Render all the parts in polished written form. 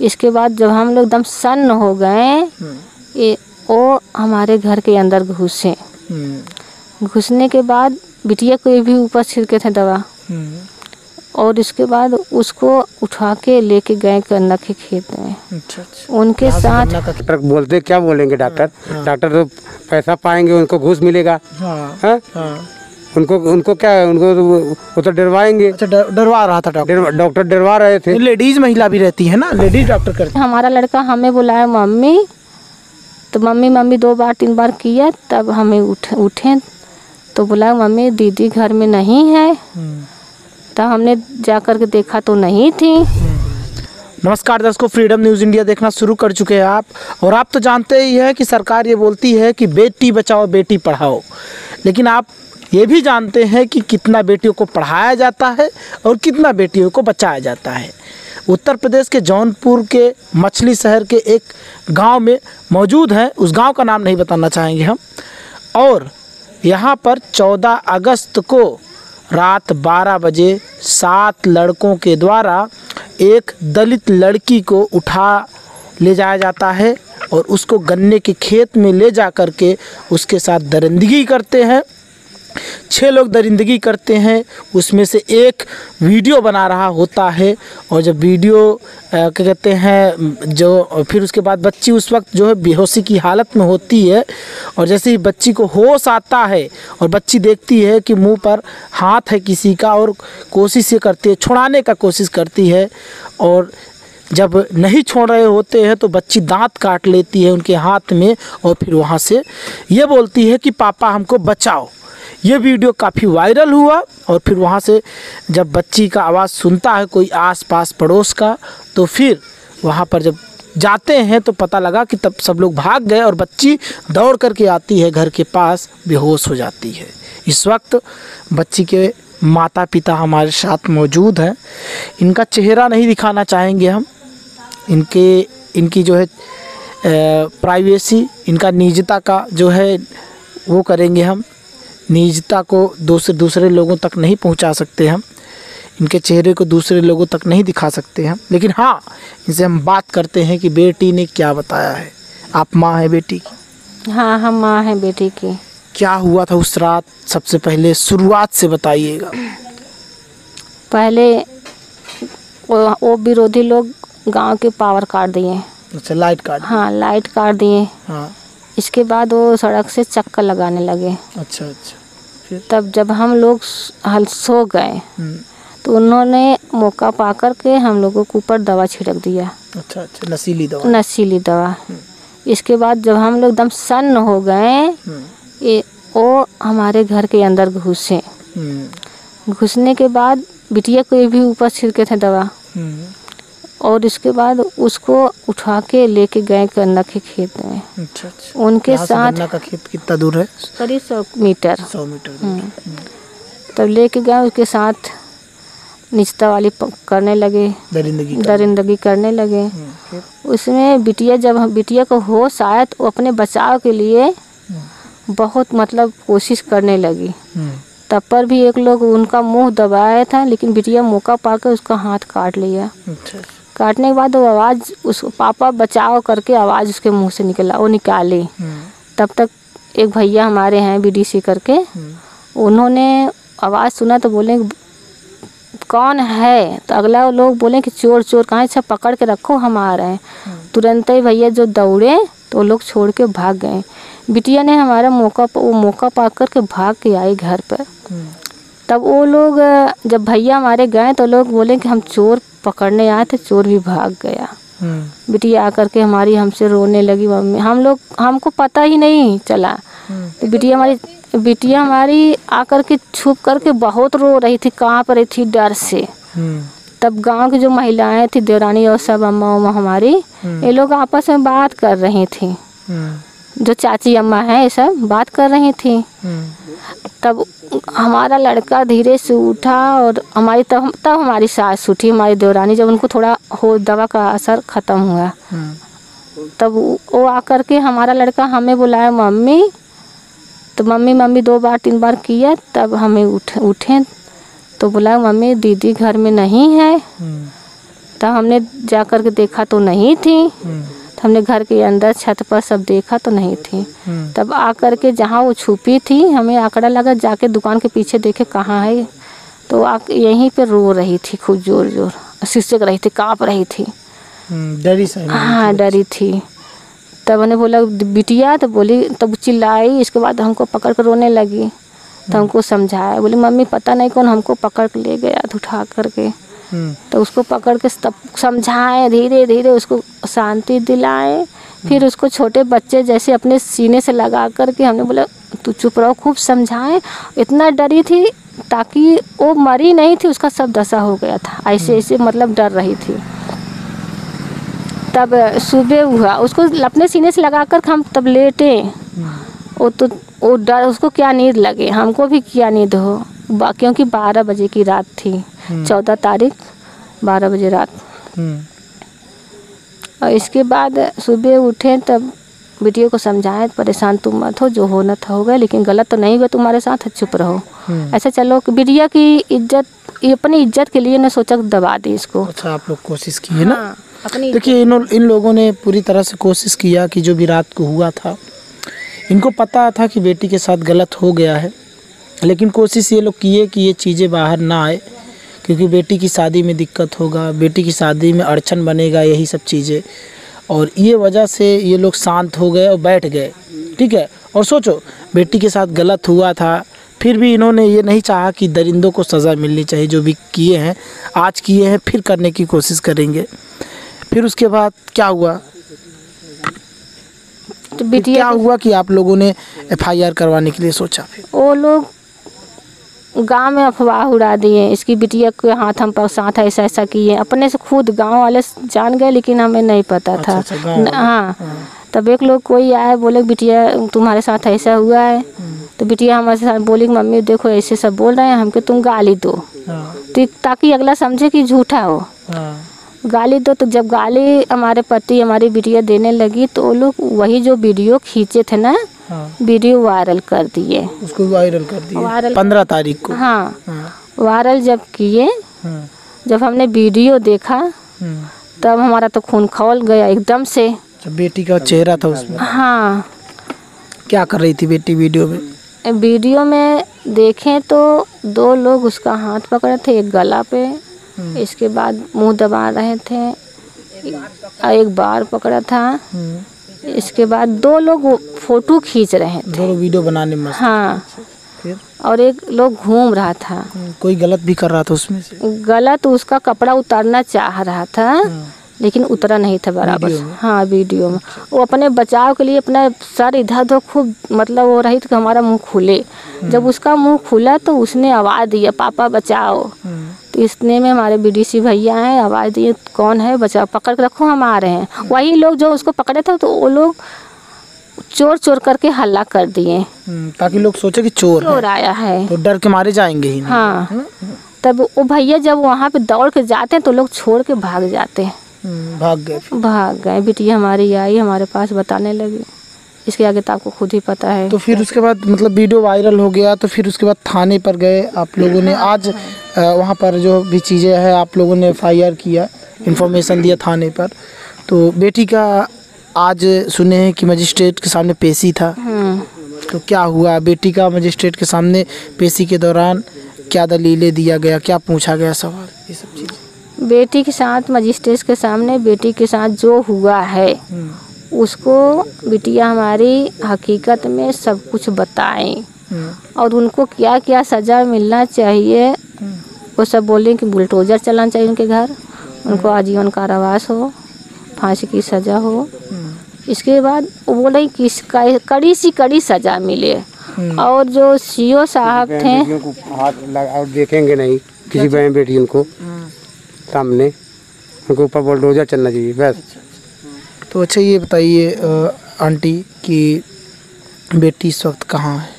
इसके बाद जब हम लोग एकदम सन्न हो गए, वो हमारे घर के अंदर घुसे। घुसने के बाद बिटिया को भी ऊपर छिड़के थे दवा, और इसके बाद उसको उठा के लेके गए गन्ना के खेत में। उनके साथ डॉक्टर बोलते क्या बोलेंगे डॉक्टर? डॉक्टर तो पैसा पाएंगे, उनको घूस मिलेगा। उनको क्या है, उनको वो तो डरवाएंगे। अच्छा, डरवा रहा था डॉक्टर डरवा रहे थे। लेडीज महिला भी रहती है ना, लेडीज डॉक्टर करते। हमारा लड़का हमें बुलाया मम्मी, तो मम्मी 2 बार 3 बार किया, तब हमें उठे तो बुलाया मम्मी दीदी घर में नहीं है। तब हमने जा कर के देखा तो नहीं थी। नमस्कार दर्शकों, फ्रीडम न्यूज़ इंडिया देखना शुरू कर चुके हैं आप, और आप तो जानते ही हैं कि सरकार ये बोलती है कि बेटी बचाओ बेटी पढ़ाओ, लेकिन आप ये भी जानते हैं कि कितना बेटियों को पढ़ाया जाता है और कितना बेटियों को बचाया जाता है। उत्तर प्रदेश के जौनपुर के मछली शहर के एक गांव में मौजूद हैं, उस गांव का नाम नहीं बताना चाहेंगे हम। और यहाँ पर 14 अगस्त को रात 12 बजे 7 लड़कों के द्वारा एक दलित लड़की को उठा ले जाया जाता है और उसको गन्ने के खेत में ले जा कर के उसके साथ दरिंदगी करते हैं। 6 लोग दरिंदगी करते हैं, उसमें से एक वीडियो बना रहा होता है, और जब वीडियो क्या कहते हैं जो, फिर उसके बाद बच्ची उस वक्त जो है बेहोशी की हालत में होती है, और जैसे ही बच्ची को होश आता है और बच्ची देखती है कि मुंह पर हाथ है किसी का, और कोशिश ये करती है, छुड़ाने का कोशिश करती है, और जब नहीं छोड़ रहे होते हैं तो बच्ची दांत काट लेती है उनके हाथ में, और फिर वहाँ से ये बोलती है कि पापा हमको बचाओ। ये वीडियो काफ़ी वायरल हुआ, और फिर वहाँ से जब बच्ची का आवाज़ सुनता है कोई आस-पास पड़ोस का, तो फिर वहाँ पर जब जाते हैं तो पता लगा कि तब सब लोग भाग गए, और बच्ची दौड़ करके आती है घर के पास, बेहोश हो जाती है। इस वक्त बच्ची के माता पिता हमारे साथ मौजूद हैं। इनका चेहरा नहीं दिखाना चाहेंगे हम, इनकी जो है प्राइवेसी, इनका निजता का जो है वो करेंगे हम, निजता को दूसरे लोगों तक नहीं पहुंचा सकते हम, इनके चेहरे को दूसरे लोगों तक नहीं दिखा सकते हम, लेकिन हाँ इनसे हम बात करते हैं कि बेटी ने क्या बताया है। आप माँ हैं बेटी की? हाँ, हम माँ हैं बेटी की। क्या हुआ था उस रात, सबसे पहले शुरुआत से बताइएगा। पहले वो विरोधी लोग गांव के पावर काट दिए। अच्छा, लाइट काट? हाँ, लाइट काट दिए। हाँ। इसके बाद वो सड़क से चक्कर लगाने लगे। अच्छा। फिर तब जब हम लोग सो गए तो उन्होंने मौका पा कर के हम लोगों के ऊपर दवा छिड़क दिया। अच्छा, नशीली दवा। इसके बाद जब हम लोग एकदम सन्न हो गए, वो हमारे घर के अंदर घुसे। घुसने के बाद बिटिया को भी ऊपर छिड़के थे दवा, और इसके बाद उसको उठा के लेके गए गन्ना के खेत में। अच्छा। उनके साथ गन्ना का खेत कितना दूर है? करीब 100 मीटर। 100 मीटर। तब लेके गए, उसके साथ निचता वाली करने लगे, दरिंदगी करने लगे। उसमें बिटिया को होश आया तो अपने बचाव के लिए बहुत मतलब कोशिश करने लगी। तब पर भी एक लोग उनका मुंह दबाया था, लेकिन बिटिया मौका पाकर उसका हाथ काट लिया। काटने के बाद वो आवाज़, उसको पापा बचाओ करके आवाज़ उसके मुंह से निकला, वो निकाली। तब तक एक भैया हमारे हैं बीडीसी करके, उन्होंने आवाज़ सुना तो बोले कौन है, तो अगला लोग बोले कि चोर कहाँ, अच्छा पकड़ के रखो हम आ रहे हैं। तुरंत ही भैया जो दौड़े तो लोग छोड़ के भाग गए। बिटिया ने हमारा मौका पा कर के भाग के आई घर पर। तब वो लोग जब भैया हमारे गए तो लोग बोले कि हम चोर पकड़ने आए थे, चोर भी भाग गया। बिटिया आकर के हमारी हमसे रोने लगी, मम्मी हमको पता ही नहीं चला। तो बिटिया हमारी आकर के छुप करके बहुत रो रही थी, कहाँ पर रही थी डर से। तब गांव की जो महिलाएं थी, देवरानी और सब अम्मा हमारी, ये लोग आपस में बात कर रही थी। जो चाची अम्मा है ये सब बात कर रही थी। तब हमारा लड़का धीरे से उठा, और तब हमारी सास उठी, हमारी देवरानी, जब उनको थोड़ा दवा का असर ख़त्म हुआ। तब वो आकर के हमारा लड़का हमें बुलाया मम्मी, तो मम्मी 2 बार 3 बार किया, तब हमें उठे तो बुलाया मम्मी दीदी घर में नहीं है। तब हमने जा कर के देखा तो नहीं थी। तो हमने घर के अंदर छत पर सब देखा तो नहीं थी। तब आ कर के जहाँ वो छुपी थी हमें आंकड़ा लगा, जाके दुकान के पीछे देखे कहाँ है, तो यहीं पे रो रही थी खूब जोर जोर, सिसक रही थी, काँप रही थी, डरी सी। हाँ डरी थी। तब मैंने बोला बिटिया, तो बोली, तब चिल्लाई। इसके बाद हमको पकड़ कर रोने लगी। तो हमको समझाया, बोली मम्मी पता नहीं कौन हमको पकड़ के ले गया उठा करके। तो उसको पकड़ के तब समझाए, धीरे धीरे उसको शांति दिलाए। फिर उसको छोटे बच्चे जैसे अपने सीने से लगा करके हमने बोला तू चुप रहो, खूब समझाएं। इतना डरी थी ताकि वो मरी नहीं थी, उसका सब दशा हो गया था, ऐसे ऐसे मतलब डर रही थी। तब सुबह हुआ, उसको अपने सीने से लगा कर हम तब लेटे। वो डर, उसको क्या नींद लगे, हमको भी क्या नींद हो, क्योंकि 12 बजे की रात थी, 14 तारीख 12 बजे रात। और इसके बाद सुबह उठे तब बिटिया को समझाए, परेशान तुम मत हो, जो होना था हो गया, लेकिन गलत तो नहीं हुआ तुम्हारे साथ, चुप रहो। ऐसा चलो कि बिटिया की इज्जत, ये अपनी इज्जत के लिए ने सोचा दबा दी इसको। अच्छा, आप लोग कोशिश की है ना? हाँ, अपनी देखिए इन लोगों ने पूरी तरह से कोशिश किया कि जो भी रात को हुआ था, इनको पता था कि बेटी के साथ गलत हो गया है, लेकिन कोशिश ये लोग किए कि ये चीज़ें बाहर ना आए, क्योंकि बेटी की शादी में दिक्कत होगा, बेटी की शादी में अड़चन बनेगा, यही सब चीज़ें। और ये वजह से ये लोग शांत हो गए और बैठ गए, ठीक है। और सोचो बेटी के साथ गलत हुआ था, फिर भी इन्होंने ये नहीं चाहा कि दरिंदों को सज़ा मिलनी चाहिए, जो भी किए हैं आज किए हैं, फिर करने की कोशिश करेंगे। फिर उसके बाद क्या हुआ? तो बिटिया क्या हुआ कि आप लोगों ने FIR करवाने के लिए सोचा? वो लोग गांव में अफवाह उड़ा दिए, इसकी बिटिया के हाथ हम पर साथ ऐसा ऐसा किए, अपने से खुद गांव वाले जान गए, लेकिन हमें नहीं पता था। हाँ, तब एक लोग कोई आए, बोले बिटिया तुम्हारे साथ ऐसा हुआ है। तो बिटिया हमारे साथ बोली मम्मी देखो ऐसे सब बोल रहे हैं हमको, तुम गाली दो, ताकि अगला समझे कि झूठा हो, गाली दो। तो जब गाली हमारे पति हमारी बिटिया देने लगी, तो वो लोग वही जो वीडियो खींचे थे ना, वीडियो वायरल कर दिए, उसको वायरल कर दिया 15 तारीख को। हाँ, वायरल जब किए, जब हमने वीडियो देखा तब हमारा तो खून खौल गया एकदम से। बेटी का चेहरा था उसमें। हाँ, क्या कर रही थी बेटी वीडियो में? वीडियो में देखें तो 2 लोग उसका हाथ पकड़े थे, एक गला पे, इसके बाद मुंह दबा रहे थे, एक बार पकड़ा था, इसके बाद 2 लोग फोटो खींच रहे थे, दोनों वीडियो बनाने में। हाँ, फिर और एक लोग घूम रहा था। कोई गलत भी कर रहा था उसमें से? गलत, उसका कपड़ा उतारना चाह रहा था, लेकिन उतरा नहीं था बराबर। हाँ, वीडियो में वो अपने बचाव के लिए अपना सर इधर उधर खूब मतलब वो रही कि हमारा मुंह खुले। जब उसका मुंह खुला तो उसने आवाज़ दिया पापा बचाओ। तो इतने में हमारे BDC भैया हैं, आवाज़ दिए कौन है, बचाओ, पकड़ के रखो, हम आ रहे हैं। वही लोग जो उसको पकड़े थे तो वो लोग चोर चोर करके हल्ला कर दिए, ताकि लोग सोचे कि चोर आया है, तो डर के मारे जाएंगे ही नहीं। हाँ, तब वो भैया जब वहाँ पे दौड़ के जाते हैं तो लोग छोड़ के भाग जाते हैं। भाग गए। बिटिया हमारी आई हमारे पास बताने लगी, इसके आगे तो आपको खुद ही पता है। तो फिर उसके बाद मतलब वीडियो वायरल हो गया, तो फिर उसके बाद थाने पर गए आप लोगों ने। आज वहाँ पर जो भी चीज़ें हैं आप लोगों ने FIR किया, इन्फॉर्मेशन दिया थाने पर। तो बेटी का आज सुने हैं कि मजिस्ट्रेट के सामने पेशी था, तो क्या हुआ? बेटी का मजिस्ट्रेट के सामने पेशी के दौरान क्या दलीलें दिया गया, क्या पूछा गया सवाल, ये सब चीज़ें? बेटी के साथ मजिस्ट्रेट के सामने बेटी के साथ जो हुआ है उसको बिटिया हमारी हकीकत में सब कुछ बताएं, और उनको क्या क्या सज़ा मिलना चाहिए वो सब बोलें कि बुलडोज़र चलाना चाहिए उनके घर, उनको आजीवन कारावास हो, फांसी की सज़ा हो। इसके बाद वो बोले कि कड़ी सी कड़ी सज़ा मिले। और जो CO साहब थे, हाथ देखेंगे नहीं किसी बहन बेटी उनको सामने, उनके ऊपर बुलडोज़र चलना चाहिए बस। तो अच्छा ये बताइए आंटी कि बेटी इस वक्त कहाँ है?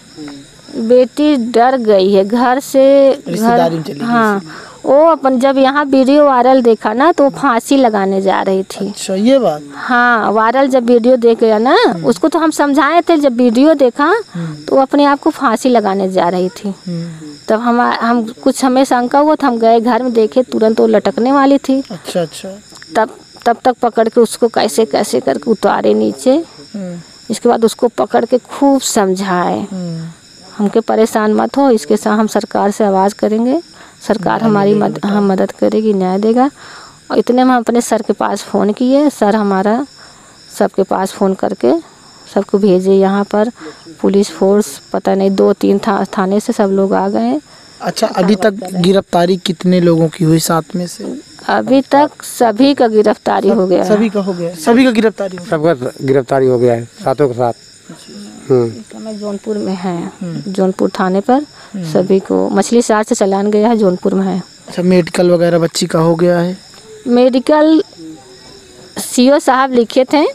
बेटी डर गई है घर से, रिश्तेदारी में चली गई। हाँ, वो अपन जब यहाँ वीडियो वायरल देखा ना तो फांसी लगाने जा रही थी। अच्छा, ये बात। हाँ, वायरल जब वीडियो देख गया ना, उसको तो हम समझाए थे, जब वीडियो देखा तो वो अपने आप को फांसी लगाने जा रही थी। तब हम कुछ हमें शंका हुआ था, हम गए घर में देखे, तुरंत वो लटकने वाली थी। अच्छा अच्छा। तब तक पकड़ के उसको कैसे कैसे करके उतारे नीचे। इसके बाद उसको पकड़ के खूब समझाए, हमके परेशान मत हो, इसके साथ हम सरकार से आवाज़ करेंगे, सरकार हमारी मदद करेगी, न्याय देगा। और इतने में हम अपने सर के पास फ़ोन किए, सर हमारा सबके पास फ़ोन करके सबको भेजे यहाँ पर, पुलिस फोर्स पता नहीं 2-3 थाने से सब लोग आ गए। अच्छा, अभी तक गिरफ्तारी कितने लोगों की हुई 7 में से? अभी तक सभी का गिरफ्तारी हो गया। सभी का हो गया? सभी का गिरफ्तारी हो गया? सबका गिरफ्तारी हो गया है, सातों के साथ। इस समय जौनपुर में है, जौनपुर थाने पर सभी को मछली शहर से चलान गया है, जौनपुर में है। अच्छा, मेडिकल वगैरह बच्ची का हो गया है? मेडिकल सीओ साहब लिखे थे,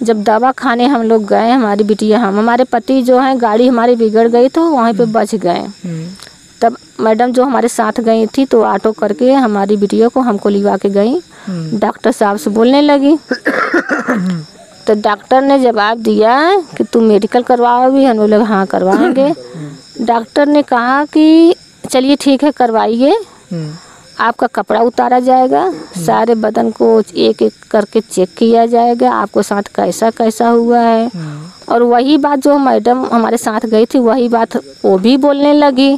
जब दवा खाने हम लोग गए, हमारी बिटिया हमारे पति जो हैं, गाड़ी हमारी बिगड़ गई तो वहीं पे बच गए। तब मैडम जो हमारे साथ गई थी तो ऑटो करके हमारी बिटिया को हमको लिवा के गई। डॉक्टर साहब से बोलने लगी तो डॉक्टर ने जवाब दिया कि तुम मेडिकल करवाओगी? हम लोग हाँ करवाएंगे। डॉक्टर ने कहा कि चलिए ठीक है करवाइए, आपका कपड़ा उतारा जाएगा, सारे बदन को एक एक करके चेक किया जाएगा, आपको साथ कैसा कैसा हुआ है। और वही बात जो मैडम हमारे साथ गई थी वही बात वो भी बोलने लगी,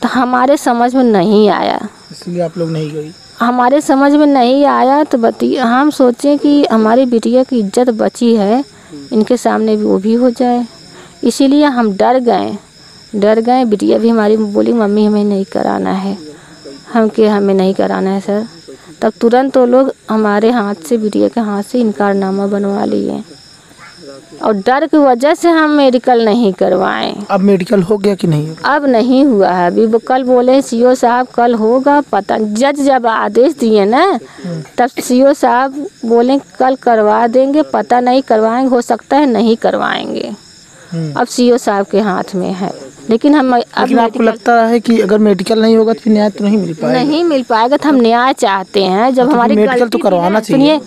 तो हमारे समझ में नहीं आया, इसलिए आप लोग नहीं गई? हमारे समझ में नहीं आया तो हम सोचें कि हमारी बिटिया की इज्जत बची है, इनके सामने भी वो भी हो जाए, इसीलिए हम डर गए। बिटिया भी हमारी बोली मम्मी हमें नहीं कराना है, हमें नहीं कराना है सर। तब तुरंत वो लोग हमारे हाथ से, बिटिया के हाथ से इनकारनामा बनवा लिए और डर की वजह से हम मेडिकल नहीं करवाएं। अब मेडिकल हो गया कि नहीं? अब नहीं हुआ है, अभी वो कल बोले सीओ साहब कल होगा, पता जज जब आदेश दिए ना तब सीओ साहब बोले कल करवा देंगे, पता नहीं करवाएंगे, हो सकता है नहीं करवाएंगे। अब सीओ साहब के हाथ में है, लेकिन आपको लगता है कि अगर मेडिकल नहीं होगा तो फिर न्याय तो नहीं मिल पाएगा? नहीं मिल पाएगा, तो हम न्याय चाहते हैं। जब हमारी मेडिकल तो करवाना चाहिए।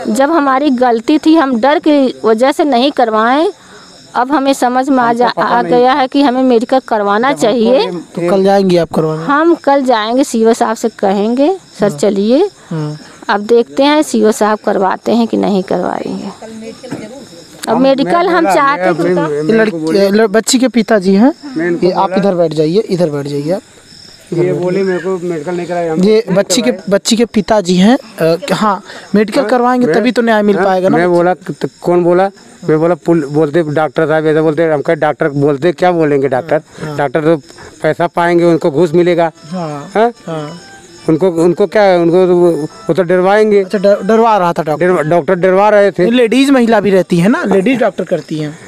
जब हमारी गलती थी, हम डर की वजह से नहीं करवाएं, अब हमें समझ में आ गया है कि हमें मेडिकल करवाना चाहिए। तो कल जाएंगे आप करवाने? हम कल जाएंगे, सीओ साहब से कहेंगे सर चलिए, अब देखते हैं सीओ साहब करवाते हैं कि नहीं करवाएंगे। अब मेडिकल हम चाहते हैं। बच्ची के पिताजी हैं, ये आप इधर बैठ जाइए, आप। ये बोले मेरे को मेडिकल नहीं कराया। ये बच्ची के पिताजी हैं। हाँ, मेडिकल करवाएंगे तभी तो न्याय मिल पाएगा ना। मैं बोला कौन बोला? मैं बोला बोलते डॉक्टर साहब ऐसा बोलते, हम कहे डॉक्टर बोलते क्या बोलेंगे डॉक्टर तो पैसा पाएंगे, उनको घूस मिलेगा। उनको क्या है, उनको वो तो डरवाएंगे। अच्छा, डरवा रहा था डॉक्टर डरवा रहे थे। लेडीज महिला भी रहती है ना, लेडीज डॉक्टर करती हैं।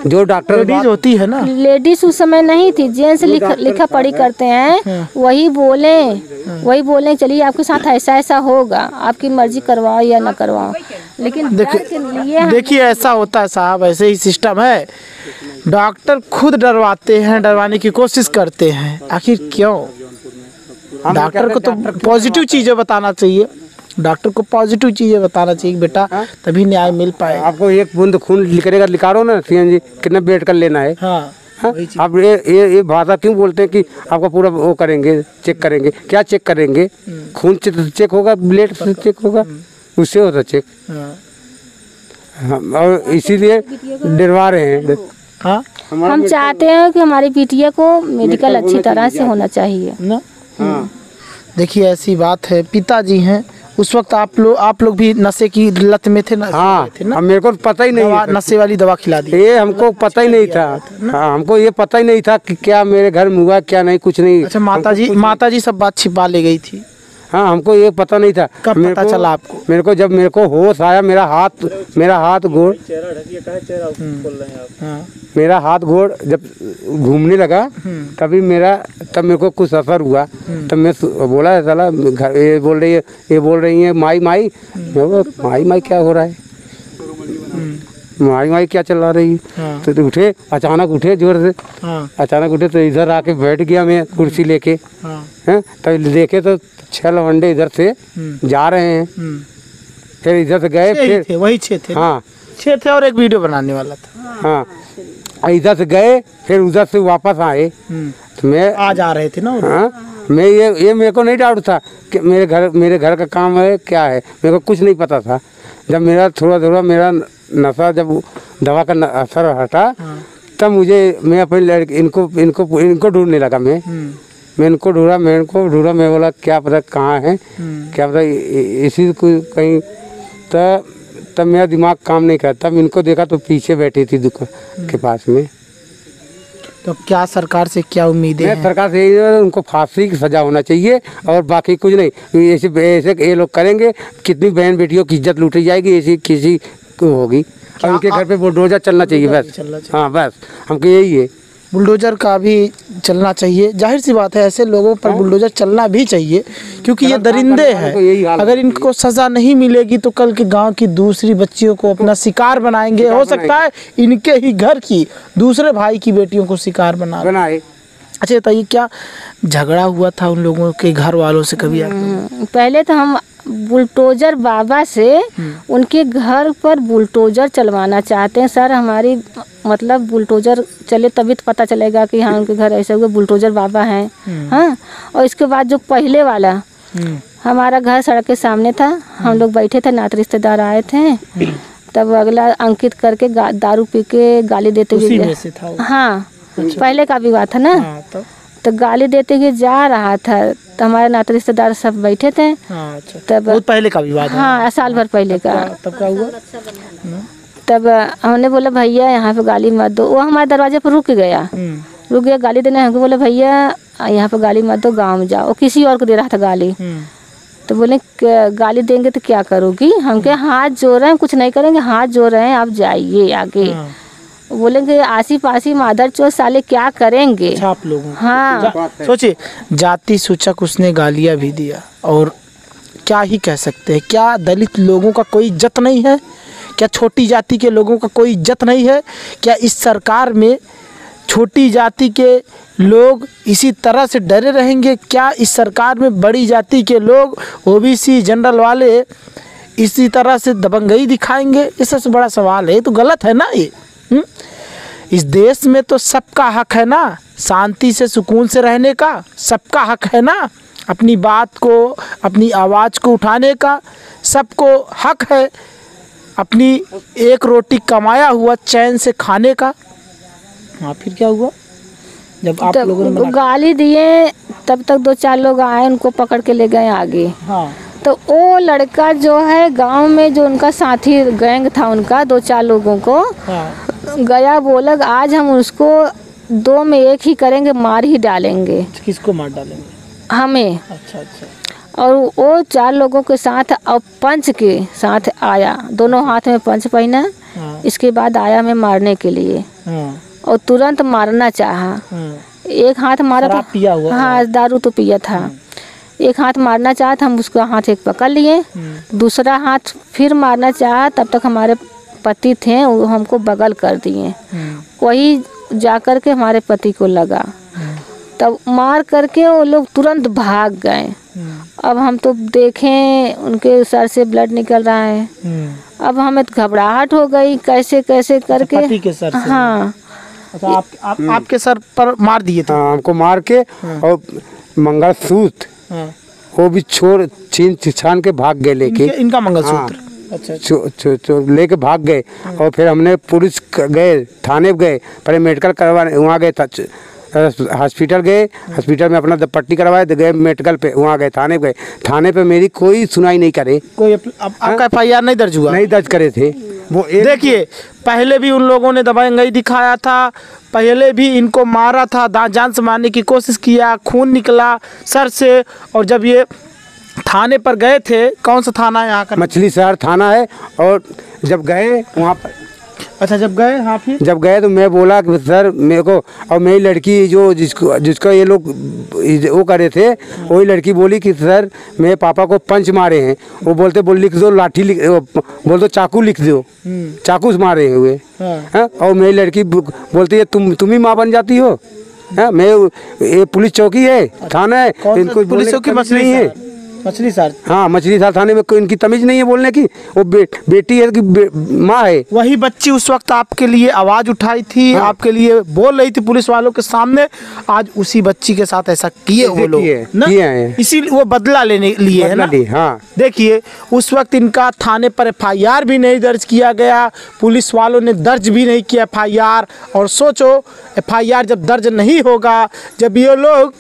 जो डॉक्टर लेडीज होती है ना, लेडीज उस समय नहीं थी, जेंट्स लिखा पढ़ी करते हैं। वही बोले चलिए आपके साथ ऐसा ऐसा होगा, आपकी मर्जी करवाओ या ना करवाओ। लेकिन देखिए ऐसा होता है साहब, ऐसे ही सिस्टम है। डॉक्टर खुद डरवाते हैं, डरवाने की कोशिश करते हैं, आखिर क्यों? डॉक्टर को तो पॉजिटिव चीजें बताना चाहिए, डॉक्टर को पॉजिटिव चीजें बताना चाहिए बेटा, तभी न्याय मिल पाए। आपको एक बूंद खून निकालो ना सीएनजी, कितना वेट कर लेना है। आप ये भाषा क्यों बोलते हैं कि आपका पूरा वो करेंगे, चेक करेंगे? क्या चेक करेंगे? खून चेक होगा, ब्लड चेक होगा, उससे होता चेक। और इसीलिए डरवा रहे हैं। हाँ, हम चाहते हैं कि हमारी बिटिया को मेडिकल अच्छी तरह से होना चाहिए ना। देखिए ऐसी बात है, पिताजी हैं, उस वक्त आप लोग भी नशे की लत में थे ना? हाँ, मेरे को पता ही नहीं, नशे वाली दवा खिला दी। ये हमको पता ही नहीं था। हाँ, हमको ये पता ही नहीं था कि क्या मेरे घर में हुआ क्या नहीं, कुछ नहीं। अच्छा, माताजी सब बात छिपा ले गई थी? हाँ, हमको ये पता नहीं था। कब पता चला आपको? जब मेरे को होश आया, मेरा हाथ गोड़ जब घूमने लगा, तब मेरे को कुछ असर हुआ। तब मैं बोला साला घर ये बोल रही है माई माई क्या हो रहा है, माई क्या चला रही है। तो उठे, अचानक उठे जोर से, अचानक उठे तो इधर आके बैठ गया मैं कुर्सी लेके। तब देखे तो 6 लवंडे इधर से जा रहे हैं। फिर इधर से गए, फिर वही 6 थे। हाँ, 6 थे और एक वीडियो बनाने वाला था। हाँ, इधर से गए फिर उधर से वापस आए। तो मैं आज आ रहे थे ना। हाँ, मैं ये मेरे को नहीं डाउट था कि मेरे घर का काम है क्या है, मेरे को कुछ नहीं पता था। जब मेरा थोड़ा मेरा नशा, जब दवा का असर हटा, तब मैं अपने लड़के इनको ढूंढने लगा। मैं इनको ढूंढा, मैं बोला क्या पता कहाँ है, क्या पता इसी को कहीं। तब मेरा दिमाग काम नहीं करता। तब इनको देखा तो पीछे बैठी थी दुकान के पास में। तो क्या सरकार से क्या उम्मीदें हैं? सरकार से उनको फांसी की सजा होना चाहिए और बाकी कुछ नहीं। ऐसे ये लोग करेंगे, कितनी बहन बेटियों की इज्जत लूटी जाएगी, ऐसी किसी को होगी। और उनके घर पे बुलडोजर चलना चाहिए बस। हाँ बस, हमको यही है। बुलडोजर का भी चलना चाहिए, जाहिर सी बात है ऐसे लोगों पर बुलडोजर चलना भी चाहिए, क्योंकि ये दरिंदे हैं। अगर इनको सज़ा नहीं मिलेगी तो कल के गांव की दूसरी बच्चियों को अपना शिकार बनाएंगे। हो सकता है इनके ही घर की दूसरे भाई की बेटियों को शिकार बनाए। अच्छा बताइए, क्या झगड़ा हुआ था उन लोगों के घर वालों से कभी? पहले तो हम बुलडोजर बाबा से उनके घर पर बुलडोजर चलवाना चाहते हैं। सर हमारी मतलब बुलडोजर चले तभी तो पता चलेगा कि हाँ उनके घर ऐसे हुए, बुलडोजर बाबा हैं। हाँ, और इसके बाद जो पहले वाला, हमारा घर सड़क के सामने था, हम लोग बैठे थे, नात रिश्तेदार आए थे, तब अगला अंकित करके दारू पी के गाली देते हुए, हाँ पहले का विवाद था ना, तो गाली देते हुए जा रहा था। तो हमारे नाते रिश्तेदार सब बैठे थे। तब बहुत पहले का विवाद है। हाँ, साल भर पहले का। तब क्या हुआ? तब हमने बोला भैया यहाँ पे गाली मत दो। वो हमारे दरवाजे पर रुक गया गाली देने। हमको बोले भैया यहाँ पे गाली मत दो, गाँव में जाओ। किसी और को दे रहा था गाली। तो बोले गाली देंगे तो क्या करोगी? हम क्या हाथ जोड़ रहे हैं, कुछ नहीं करेंगे, हाथ जोड़ रहे हैं, आप जाइए आगे। बोलेंगे आसी पासी मादर चोर साले क्या करेंगे आप लोगों। हाँ, सोचिए, जाति सूचक उसने गालियाँ भी दिया, और क्या ही कह सकते हैं। क्या दलित लोगों का कोई इज्जत नहीं है? क्या छोटी जाति के लोगों का कोई इज्जत नहीं है? क्या इस सरकार में छोटी जाति के लोग इसी तरह से डरे रहेंगे? क्या इस सरकार में बड़ी जाति के लोग, ओबीसी जनरल वाले इसी तरह से दबंगई दिखाएंगे? ये सबसे बड़ा सवाल है। ये तो गलत है ना। ये इस देश में तो सबका हक है ना, शांति से सुकून से रहने का सबका हक है ना, अपनी बात को, अपनी आवाज़ को उठाने का सबको हक है, अपनी एक रोटी कमाया हुआ चैन से खाने का। हाँ, फिर क्या हुआ जब आप लोगों ने गाली दिए? तब तक 2-4 लोग आए, उनको पकड़ के ले गए आगे। हाँ, तो वो लड़का जो है गांव में, जो उनका साथी गैंग था उनका, 2-4 लोगों को गया, बोला आज हम उसको 2 में 1 ही करेंगे, मार ही डालेंगे। किसको मार डालेंगे? हमें। अच्छा। और वो 4 लोगों के साथ और पंच के साथ आया, दोनों हाथ में पंच पहना। इसके बाद आया मैं मारने के लिए, और तुरंत मारना चाहा। एक हाथ मारा था, पिया हुआ। हाँ, दारू तो पिया था। एक हाथ मारना चाहा था, हम उसका हाथ एक पकड़ लिए, दूसरा हाथ फिर मारना चाहा। तब तक हमारे पति थे, वो हमको बगल कर दिए। वही जा कर के हमारे पति को लगा, तब मार करके वो लोग तुरंत भाग गए। अब हम तो देखें उनके सर से ब्लड निकल रहा है। अब हमें तो घबराहट हो गई, कैसे करके। पति के सर से? हाँ। अच्छा, आपके सर पर मार दिए थे? हमको मार के, और मंगलसूत्र वो भी छान के भाग गए लेके। इनका मंगलसूत्र? अच्छा। लेके भाग गए। और फिर हमने पुलिस गए, थाने गए, पहले मेडिकल करवाने, वहाँ गए, हॉस्पिटल गए, हॉस्पिटल में अपना पट्टी करवाए, गए मेडिकल पे, वहाँ गए, थाने गए, थाने पे मेरी कोई सुनाई नहीं करे। कोई आपका FIR नहीं दर्ज हुआ? नहीं दर्ज करे थे वो। देखिए, पहले भी उन लोगों ने दबंगई दिखाया था, पहले भी इनको मारा था, जान से मारने की कोशिश किया, खून निकला सर से। और जब ये थाने पर गए थे, कौन सा थाना है यहाँ का? मछली शहर थाना है। और जब गए वहाँ पर, अच्छा, जब गए, हाँ, फिर जब गए तो मैं बोला कि सर मेरे को, और मेरी लड़की जो जिसको ये लोग वो करे थे, वही लड़की बोली कि सर मेरे पापा को पंच मारे हैं। वो बोलते लिख दो, लाठी बोल दो, चाकू लिख दो, चाकू से मारे हुए। हाँ, और मेरी लड़की बोलती है तुम ही माँ बन जाती हो। हाँ, मैं ये पुलिस चौकी है, थाना है, इनको पुलिस चौकी मछली है। मछली शहर। हाँ, मछली शहर थाने में कोई इनकी तमीज नहीं है बोलने की। वो बेटी है कि माँ है। वही बच्ची उस वक्त आपके लिए आवाज उठाई थी। हाँ। आपके लिए बोल रही थी पुलिस वालों के सामने। आज उसी बच्ची के साथ ऐसा किए वो लोग, इसी वो बदला लेने लिए है ना। हाँ। देखिए उस वक्त इनका थाने पर FIR भी नहीं दर्ज किया गया, पुलिस वालों ने दर्ज भी नहीं किया FIR। और सोचो FIR जब दर्ज नहीं होगा, जब ये लोग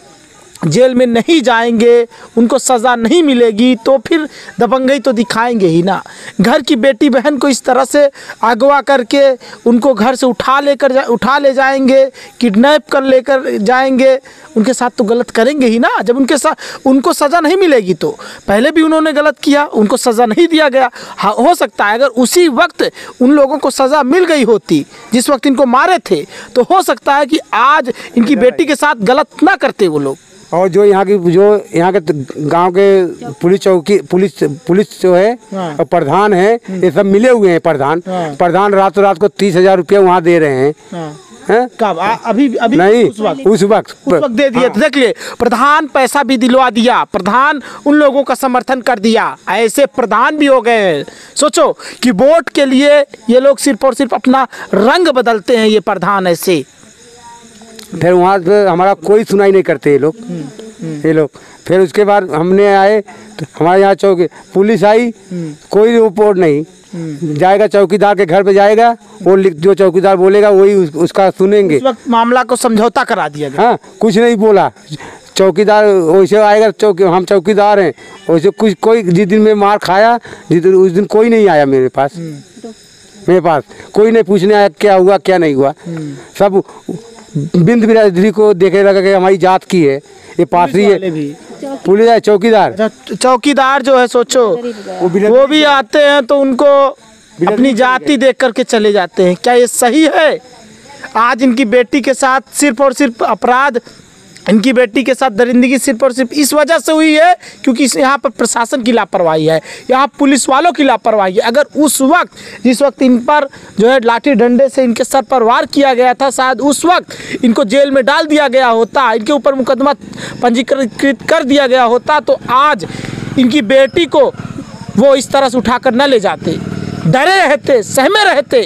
जेल में नहीं जाएंगे, उनको सज़ा नहीं मिलेगी, तो फिर दबंगई तो दिखाएंगे ही ना। घर की बेटी बहन को इस तरह से अगवा करके उनको घर से उठा ले जाएंगे, किडनैप कर लेकर जाएंगे, उनके साथ तो गलत करेंगे ही ना। जब उनके साथ उनको सज़ा नहीं मिलेगी तो पहले भी उन्होंने गलत किया, उनको सज़ा नहीं दिया गया। हाँ, हो सकता है अगर उसी वक्त उन लोगों को सज़ा मिल गई होती जिस वक्त इनको मारे थे, तो हो सकता है कि आज इनकी बेटी के साथ गलत ना करते वो लोग। और जो यहाँ के गांव के पुलिस जो है और प्रधान है, ये सब मिले हुए हैं। प्रधान रातों रात को 30,000 रुपया वहाँ दे रहे हैं। कब? अभी नहीं, उस वक्त दे दिए। हाँ। देख लिए, प्रधान पैसा भी दिलवा दिया, प्रधान उन लोगों का समर्थन कर दिया। ऐसे प्रधान भी हो गए हैं। सोचो कि वोट के लिए ये लोग सिर्फ और सिर्फ अपना रंग बदलते हैं, ये प्रधान ऐसे। फिर वहाँ पे हमारा कोई सुनाई नहीं करते ये लोग। फिर उसके बाद हमने आए तो हमारे यहाँ चौकी पुलिस आई, कोई रिपोर्ट नहीं। जाएगा चौकीदार के घर पे जाएगा, वो जो चौकीदार बोलेगा वही उसका सुनेंगे। उस वक्त मामला को समझौता करा दिया गया। हाँ, कुछ नहीं बोला। चौकीदार वैसे आएगा, हम चौकीदार हैं वैसे। कुछ कोई जिस दिन में मार खाया उस दिन कोई नहीं आया मेरे पास कोई नहीं पूछने आया क्या हुआ क्या नहीं हुआ। सब बिंद बिरादरी को देखे लगा कि हमारी जात की है, ये पाथरी है। पुलिस है, चौकीदार जो है, सोचो वो भी आते हैं तो उनको अपनी जाति देख करके चले जाते हैं। क्या ये सही है? आज इनकी बेटी के साथ सिर्फ और सिर्फ अपराध, इनकी बेटी के साथ दरिंदगी सिर्फ और सिर्फ इस वजह से हुई है क्योंकि यहाँ पर प्रशासन की लापरवाही है, यहाँ पुलिस वालों की लापरवाही है। अगर उस वक्त जिस वक्त इन पर जो है लाठी डंडे से इनके सर पर वार किया गया था, शायद उस वक्त इनको जेल में डाल दिया गया होता, इनके ऊपर मुकदमा पंजीकृत कर दिया गया होता, तो आज इनकी बेटी को वो इस तरह से उठाकर न ले जाते। डरे रहते, सहमे रहते,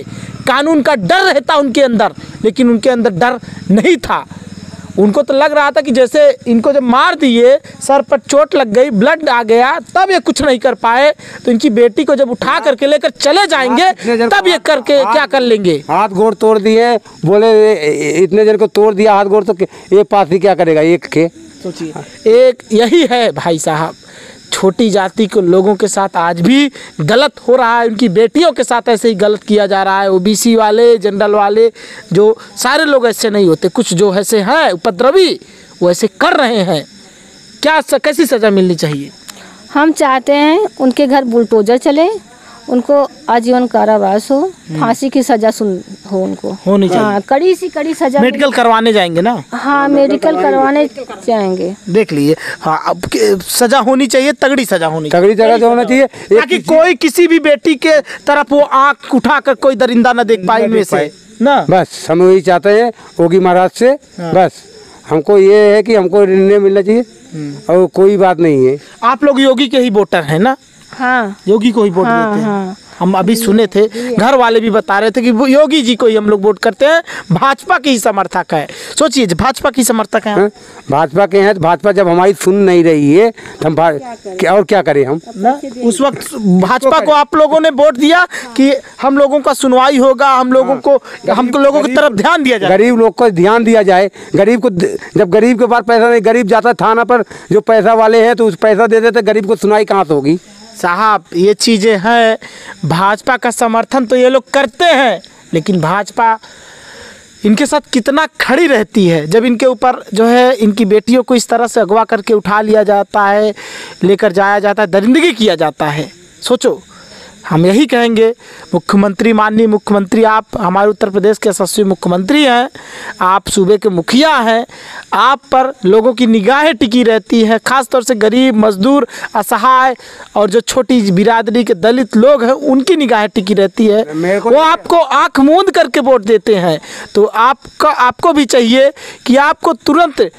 कानून का डर रहता उनके अंदर, लेकिन उनके अंदर डर नहीं था। उनको तो लग रहा था कि जैसे इनको जब मार दिए, सर पर चोट लग गई, ब्लड आ गया, तब ये कुछ नहीं कर पाए, तो इनकी बेटी को जब उठा करके लेकर चले जाएंगे तब ये करके क्या कर लेंगे। हाथ गोड़ तोड़ दिए, बोले इतने जन को तोड़ दिया हाथ गोड़, तो ये पाथी क्या करेगा एक के। सोचिए, एक यही है भाई साहब, छोटी जाति के लोगों के साथ आज भी गलत हो रहा है, उनकी बेटियों के साथ ऐसे ही गलत किया जा रहा है। OBC वाले, जनरल वाले, जो सारे लोग ऐसे नहीं होते, कुछ जो ऐसे हैं उपद्रवी वो ऐसे कर रहे हैं। क्या कैसी सज़ा मिलनी चाहिए? हम चाहते हैं उनके घर बुलडोजर चले, उनको आजीवन कारावास हो, फांसी की सजा हो, उनको होनी चाहिए। हाँ, कड़ी सी कड़ी सजा। मेडिकल करवाने जाएंगे ना? हाँ, मेडिकल करवाने जाएंगे। देख लिए, हाँ, अब सजा होनी चाहिए, तगड़ी सजा होनी चाहिए, तगड़ी सजा होना चाहिए, ताकि कोई किसी भी बेटी के तरफ वो आंख उठाकर कोई दरिंदा न देख पाए इनमें से ना। बस हम वही चाहते हैं योगी महाराज से। बस हमको ये है कि हमको निर्णय मिलना चाहिए और कोई बात नहीं है। आप लोग योगी के ही वोटर हैं ना? हाँ, योगी को ही वोट देते हैं। हाँ। हम अभी सुने थे, घर वाले भी बता रहे थे कि योगी जी को ही हम लोग वोट करते हैं, भाजपा के ही समर्थक है। सोचिए, भाजपा की समर्थक हैं। भाजपा के हैं तो भाजपा जब हमारी सुन नहीं रही है तो हम और क्या करें हम ना। उस वक्त भाजपा को आप लोगों ने वोट दिया कि हम लोगों का सुनवाई होगा, हम लोगों की तरफ ध्यान दिया जाए, गरीब लोग को ध्यान दिया जाए। गरीब को, जब गरीब के पास पैसा नहीं, गरीब जाता थाना पर, जो पैसा वाले हैं तो उस पैसा दे देते, गरीब को सुनाई कहाँ से होगी साहब। ये चीज़ें हैं, भाजपा का समर्थन तो ये लोग करते हैं, लेकिन भाजपा इनके साथ कितना खड़ी रहती है जब इनके ऊपर जो है इनकी बेटियों को इस तरह से अगवा करके उठा लिया जाता है, लेकर जाया जाता है, दरिंदगी किया जाता है। सोचो, हम यही कहेंगे, मुख्यमंत्री, माननीय मुख्यमंत्री, आप हमारे उत्तर प्रदेश के यशस्वी मुख्यमंत्री हैं, आप सूबे के मुखिया हैं, आप पर लोगों की निगाहें टिकी रहती हैं, ख़ास तौर से गरीब, मजदूर, असहाय और जो छोटी बिरादरी के दलित लोग हैं उनकी निगाहें टिकी रहती है। वो आपको आँख मूंद करके वोट देते हैं, तो आपको भी चाहिए कि आपको तुरंत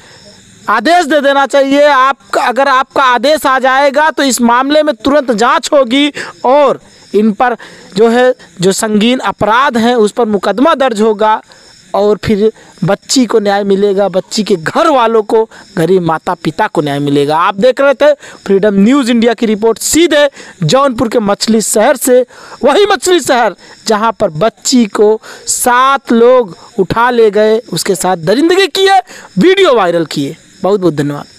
आदेश दे देना चाहिए। आपका अगर आपका आदेश आ जाएगा तो इस मामले में तुरंत जांच होगी और इन पर जो संगीन अपराध हैं उस पर मुकदमा दर्ज होगा और फिर बच्ची को न्याय मिलेगा, बच्ची के घर वालों को, गरीब माता पिता को न्याय मिलेगा। आप देख रहे थे फ्रीडम न्यूज़ इंडिया की रिपोर्ट सीधे जौनपुर के मछली शहर से, वही मछली शहर जहां पर बच्ची को 7 लोग उठा ले गए, उसके साथ दरिंदगी किए, वीडियो वायरल किए। बहुत बहुत धन्यवाद।